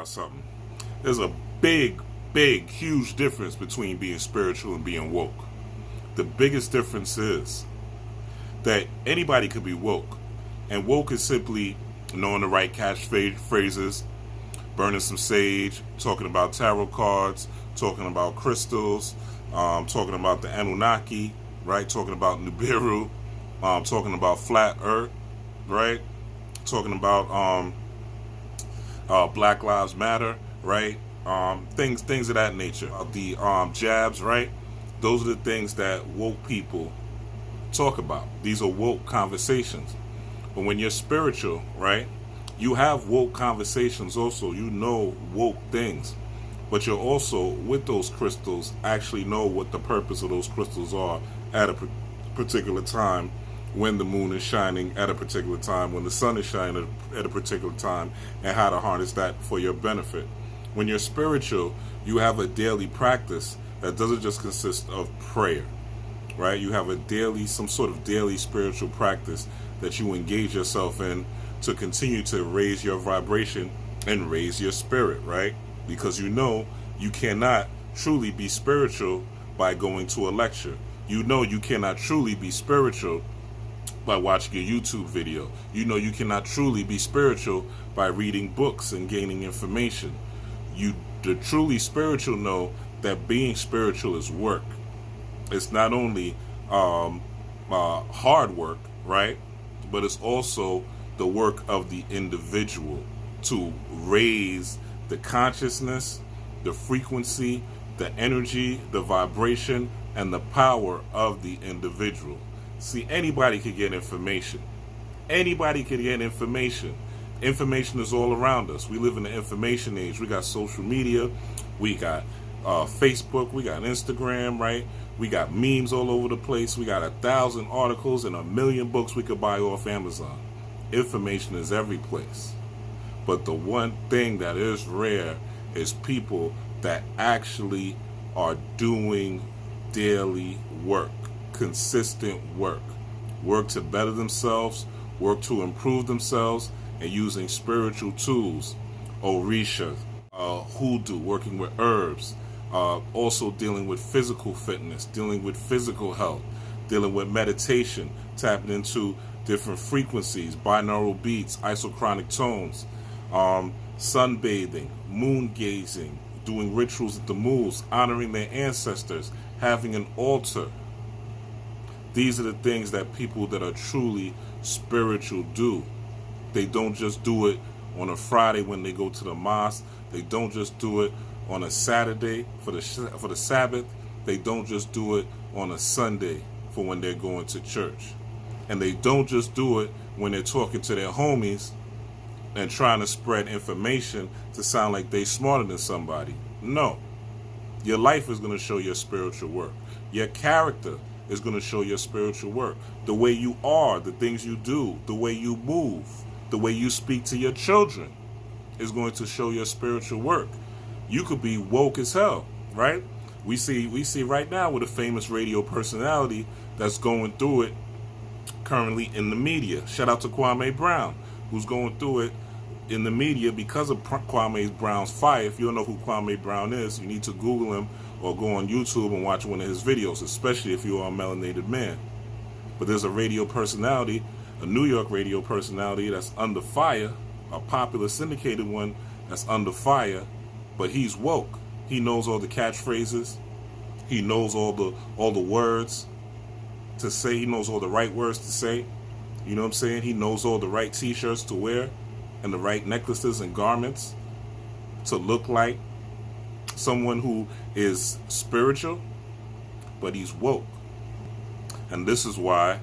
y'all something. There's a big, huge difference between being spiritual and being woke. The biggest difference is that anybody could be woke. And woke is simply knowing the right catchphrases, burning some sage, talking about tarot cards, talking about crystals, talking about the Anunnaki, right? Talking about Nibiru, talking about flat earth, right? Talking about Black Lives Matter, right? Things of that nature. The jabs, right? Those are the things that woke people talk about. These are woke conversations. But when you're spiritual, right, you have woke conversations also. You know woke things. But you're also, with those crystals, actually know what the purpose of those crystals are at a particular time, when the moon is shining at a particular time, when the sun is shining at a particular time, and how to harness that for your benefit. When you're spiritual, you have a daily practice that doesn't just consist of prayer, right? You have some sort of daily spiritual practice that you engage yourself in to continue to raise your vibration and raise your spirit, right? Because you know you cannot truly be spiritual by going to a lecture. You know you cannot truly be spiritual by watching a YouTube video. You know you cannot truly be spiritual by reading books and gaining information. The truly spiritual know that being spiritual is work. It's not only hard work, right? But it's also the work of the individual to raise the consciousness, the frequency, the energy, the vibration, and the power of the individual. See, anybody could get information. Anybody could get information. Information is all around us. We live in the information age. We got social media. We got Facebook. We got Instagram, right? We got memes all over the place. We got 1,000 articles and 1,000,000 books we could buy off Amazon. Information is every place. But the one thing that is rare is people that actually are doing daily work, consistent work to better themselves, work to improve themselves, and using spiritual tools, Orisha, hoodoo, working with herbs, also dealing with physical fitness, dealing with physical health, dealing with meditation, tapping into different frequencies, binaural beats, isochronic tones, sunbathing, moon gazing, doing rituals at the moons, honoring their ancestors, having an altar. These are the things that people that are truly spiritual do. They don't just do it on a Friday when they go to the mosque. They don't just do it on a Saturday for the Sabbath. They don't just do it on a Sunday for when they're going to church. And they don't just do it when they're talking to their homies and trying to spread information to sound like they smarter than somebody. No. Your life is going to show your spiritual work. Your character is going to show your spiritual work. The way you are, the things you do, the way you move, the way you speak to your children is going to show your spiritual work. You could be woke as hell, right? We see right now with a famous radio personality that's going through it currently in the media. Shout out to Kwame Brown, who's going through it in the media because of Kwame Brown's fire. If you don't know who Kwame Brown is, you need to Google him or go on YouTube and watch one of his videos, especially if you are a melanated man. But there's a radio personality, a New York radio personality that's under fire, a popular syndicated one that's under fire, but he's woke. He knows all the catchphrases. He knows all the words to say. He knows all the right words to say. You know what I'm saying? He knows all the right t-shirts to wear and the right necklaces and garments to look like someone who is spiritual, but he's woke. And this is why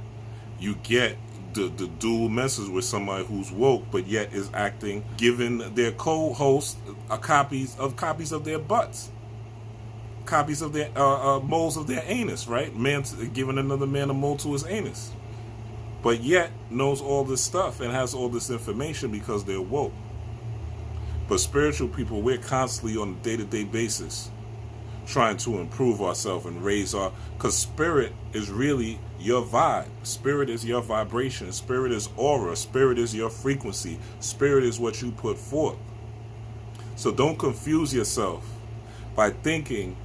you get the dual message with somebody who's woke, but yet is acting, giving their co-host copies of their butts, copies of their moles of their anus, right? Man giving another man a mole to his anus, but yet knows all this stuff and has all this information because they're woke. But spiritual people, we're constantly on a day-to-day basis trying to improve ourselves and raise because spirit is really your vibe. Spirit is your vibration. Spirit is aura. Spirit is your frequency. Spirit is what you put forth. So don't confuse yourself by thinking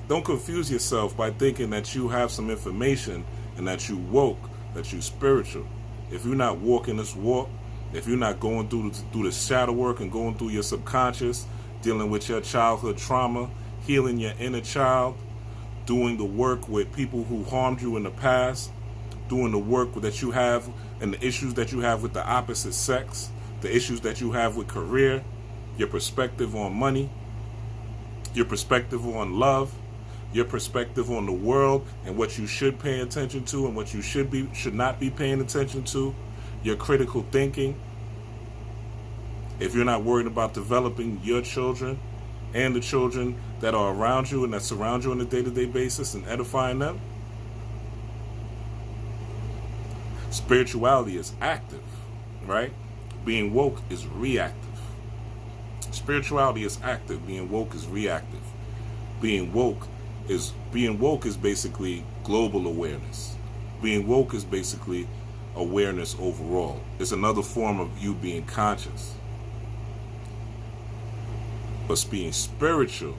that you have some information and that you woke, that you spiritual. If you're not walking this walk, if you're not going through the shadow work and going through your subconscious, dealing with your childhood trauma, healing your inner child, doing the work with people who harmed you in the past, doing the work that you have and the issues that you have with the opposite sex, the issues that you have with career, your perspective on money, your perspective on love, your perspective on the world and what you should pay attention to and what you should not be paying attention to, your critical thinking. If you're not worried about developing your children and the children that are around you and that surround you on a day-to-day basis and edifying them, spirituality is active, right? Being woke is reactive. Spirituality is active. Being woke is reactive. Being woke is basically global awareness. Being woke is basically awareness overall. It's another form of you being conscious. But being spiritual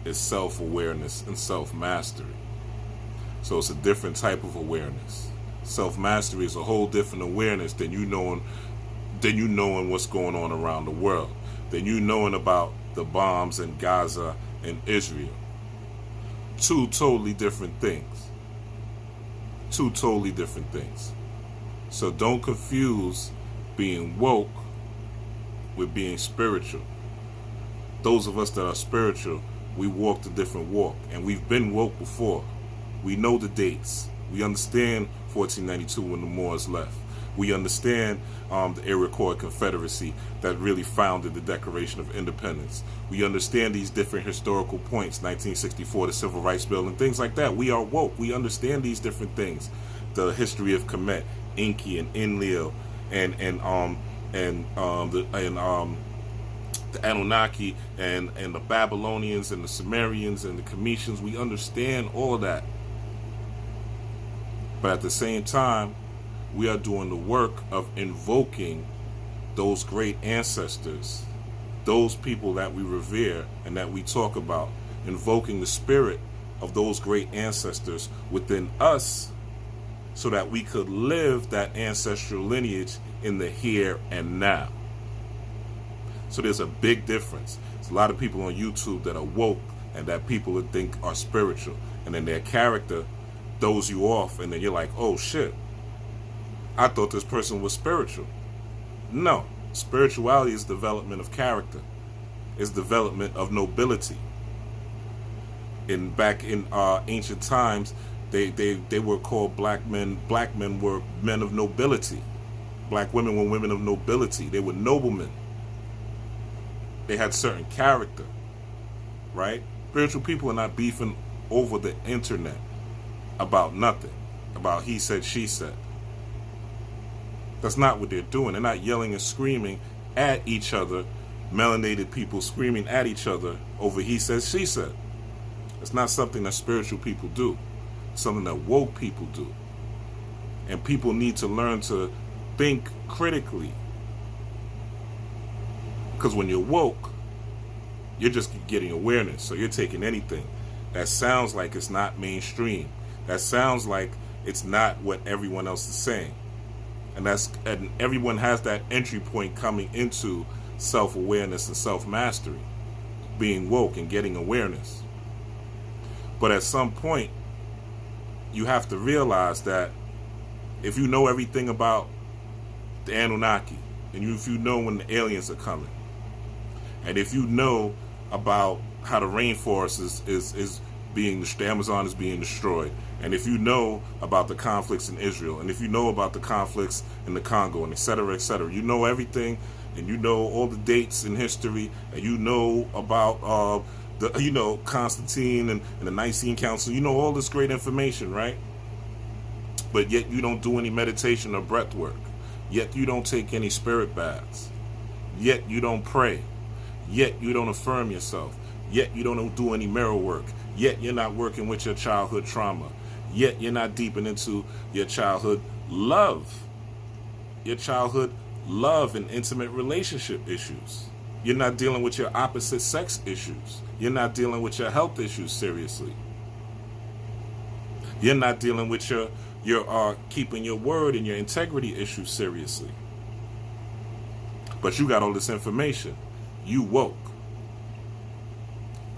is self-awareness and self-mastery. So it's a different type of awareness. Self-mastery is a whole different awareness than you knowing what's going on around the world, than you knowing about the bombs in Gaza and Israel. Two totally different things. Two totally different things. So don't confuse being woke with being spiritual. Those of us that are spiritual, we walk a different walk, and we've been woke before. We know the dates. We understand 1492 when the Moors left. We understand the Iroquois Confederacy that really founded the Declaration of Independence. We understand these different historical points, 1964, the Civil Rights Bill, and things like that. We are woke. We understand these different things. The history of Kemet, Enki, and Enlil, and the Anunnaki, and the Babylonians, and the Sumerians, and the Cometians. We understand all of that. But at the same time, we are doing the work of invoking those great ancestors, those people that we revere and that we talk about, invoking the spirit of those great ancestors within us so that we could live that ancestral lineage in the here and now. So there's a big difference. There's a lot of people on YouTube that are woke and that people would think are spiritual, and then their character throws you off, and then you're like, oh shit, I thought this person was spiritual. No, spirituality is development of character. It's development of nobility. Back in ancient times, they were called black men. Black men were men of nobility. Black women were women of nobility. They were noblemen. They had certain character, right? Spiritual people are not beefing over the internet about nothing, about he said, she said. That's not what they're doing. They're not yelling and screaming at each other, melanated people screaming at each other over he said, she said. It's not something that spiritual people do. It's something that woke people do. And people need to learn to think critically. Because when you're woke, you're just getting awareness. So you're taking anything that sounds like it's not mainstream, that sounds like it's not what everyone else is saying. And everyone has that entry point coming into self-awareness and self-mastery, being woke and getting awareness. But at some point, you have to realize that if you know everything about the Anunnaki, and if you know when the aliens are coming, and if you know about how the rainforest is being, the Amazon is being destroyed, and if you know about the conflicts in Israel, and if you know about the conflicts in the Congo, and et cetera, you know everything, and you know all the dates in history, and you know about Constantine and the Nicene Council, you know all this great information, right? But yet you don't do any meditation or breath work. Yet you don't take any spirit baths. Yet you don't pray. Yet you don't affirm yourself. Yet you don't do any mirror work. Yet you're not working with your childhood trauma. Yet you're not deeping into your childhood love. Your childhood love and intimate relationship issues. You're not dealing with your opposite sex issues. You're not dealing with your health issues seriously. You're not dealing with your keeping your word and your integrity issues seriously. But you got all this information. You woke.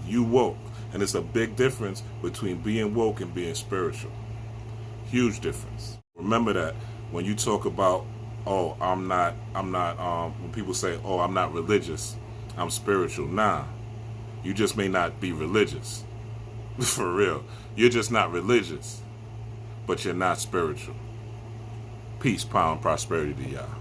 You woke. And it's a big difference between being woke and being spiritual. Huge difference. Remember that when you talk about, oh, when people say, oh, I'm not religious, I'm spiritual. Nah, you just may not be religious. For real. You're just not religious, but you're not spiritual. Peace, power, and prosperity to y'all.